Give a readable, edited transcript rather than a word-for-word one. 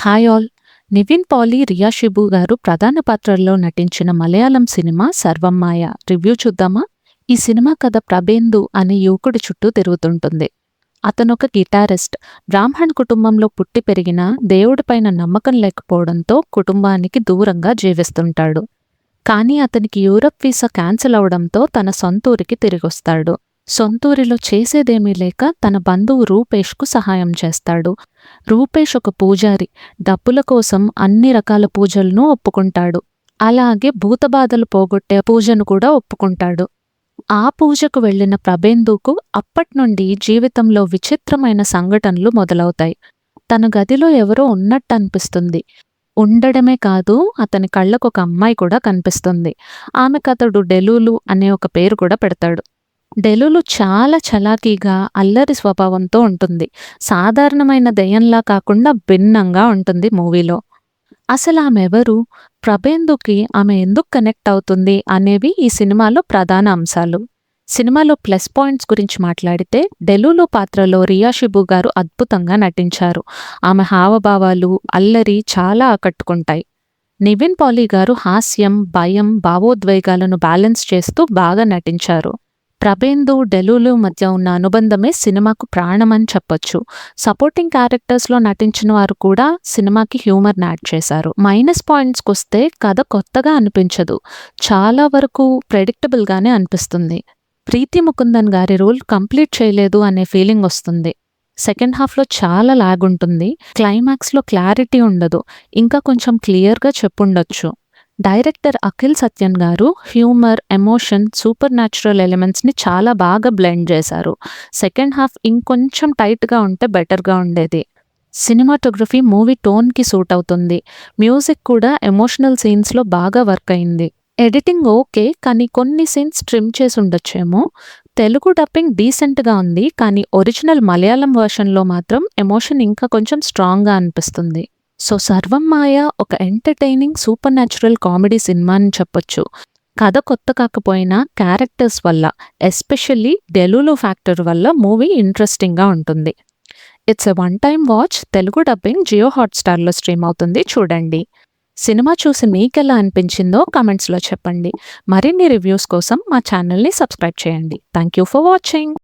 Hi all. Nivin పాలి, రియా షిబు గారు ప్రధాన పాత్రల్లో నటించిన మలయాళం సినిమా 'సర్వమ్మాయ' రివ్యూ చూద్దామా? ఈ సినిమా కథ ప్రభేందు అనే యువకుడి చుట్టూ తిరుగుతుంటుంది. అతనొక గిటారిస్ట్. బ్రాహ్మణ్ కుటుంబంలో పుట్టి పెరిగినా దేవుడిపైన నమ్మకం లేకపోవడంతో కుటుంబానికి దూరంగా జీవిస్తుంటాడు. కానీ అతనికి యూరప్ వీసా క్యాన్సిల్ అవడంతో తన సొంతూరికి తిరిగొస్తాడు. సొంతూరిలో చేసేదేమీ లేక తన బంధువు రూపేష్కు సహాయం చేస్తాడు. రూపేష్ ఒక పూజారి. డబ్బుల కోసం అన్ని రకాల పూజలను ఒప్పుకుంటాడు. అలాగే భూతబాధలు పోగొట్టే పూజను కూడా ఒప్పుకుంటాడు. ఆ పూజకు వెళ్లిన ప్రభేందుకు అప్పట్నుండి జీవితంలో విచిత్రమైన సంఘటనలు మొదలవుతాయి. తన గదిలో ఎవరో ఉన్నట్టనిపిస్తుంది. ఉండడమే కాదు, అతని కళ్ళకొక అమ్మాయి కూడా కనిపిస్తుంది. ఆమెకతడు డెలూలు అనే ఒక పేరు కూడా పెడతాడు. డెలులు చాలా చలాకీగా, అల్లరి స్వభావంతో ఉంటుంది. సాధారణమైన దెయ్యంలా కాకుండా భిన్నంగా ఉంటుంది మూవీలో. అసలామెవరు? ప్రభేందుకి ఆమె ఎందుకు కనెక్ట్ అవుతుంది అనేవి ఈ సినిమాలో ప్రధాన అంశాలు. సినిమాలో ప్లస్ పాయింట్స్ గురించి మాట్లాడితే, డెలులు పాత్రలో రియా షిబు గారు అద్భుతంగా నటించారు. ఆమె హావభావాలు, అల్లరి చాలా ఆకట్టుకుంటాయి. నివిన్ పాలి గారు హాస్యం, భయం, భావోద్వేగాలను బ్యాలెన్స్ చేస్తూ బాగా నటించారు. ప్రభేందు, డెలులు మధ్య ఉన్న అనుబంధమే సినిమాకు ప్రాణమని చెప్పొచ్చు. సపోర్టింగ్ క్యారెక్టర్స్లో నటించిన వారు కూడా సినిమాకి హ్యూమర్ని యాడ్ చేశారు. మైనస్ పాయింట్స్కొస్తే కథ కొత్తగా అనిపించదు. చాలా వరకు ప్రెడిక్టబుల్గానే అనిపిస్తుంది. ప్రీతి ముకుందన్ గారి రోల్ కంప్లీట్ చేయలేదు అనే ఫీలింగ్ వస్తుంది. సెకండ్ హాఫ్లో చాలా లాగ్ ఉంటుంది. క్లైమాక్స్లో క్లారిటీ ఉండదు. ఇంకా కొంచెం క్లియర్గా చెప్పుండొచ్చు. డైరెక్టర్ అఖిల్ సత్యన్ గారు హ్యూమర్, ఎమోషన్, సూపర్ న్యాచురల్ ఎలిమెంట్స్ని చాలా బాగా బ్లెండ్ చేశారు. సెకండ్ హాఫ్ ఇంకొంచెం టైట్గా ఉంటే బెటర్గా ఉండేది. సినిమాటోగ్రఫీ మూవీ టోన్కి సూట్ అవుతుంది. మ్యూజిక్ కూడా ఎమోషనల్ సీన్స్లో బాగా వర్క్ అయింది. ఎడిటింగ్ ఓకే, కానీ కొన్ని సీన్స్ ట్రిమ్ చేసి ఉండొచ్చేమో. తెలుగు డబ్బింగ్ డీసెంట్గా ఉంది, కానీ ఒరిజినల్ మలయాళం వర్షన్లో మాత్రం ఎమోషన్ ఇంకా కొంచెం స్ట్రాంగ్గా అనిపిస్తుంది. సో 'సర్వమ్మాయ' ఒక entertaining super natural comedy cinema అని చెప్పొచ్చు. కథ కొత్త కాకపోయినా క్యారెక్టర్స్ వల్ల, ఎస్పెషల్లీ డెలులు ఫ్యాక్టర్ వల్ల మూవీ ఇంట్రెస్టింగ్గా ఉంటుంది. It's a one time watch. Telugu dubbing Jio హాట్‌స్టార్లో స్ట్రీమ్ అవుతుంది, చూడండి. సినిమా చూసి మీకెలా అనిపించిందో కామెంట్స్లో చెప్పండి. మరిన్ని రివ్యూస్ కోసం మా ఛానల్ని సబ్స్క్రైబ్ చేయండి. Thank you for watching.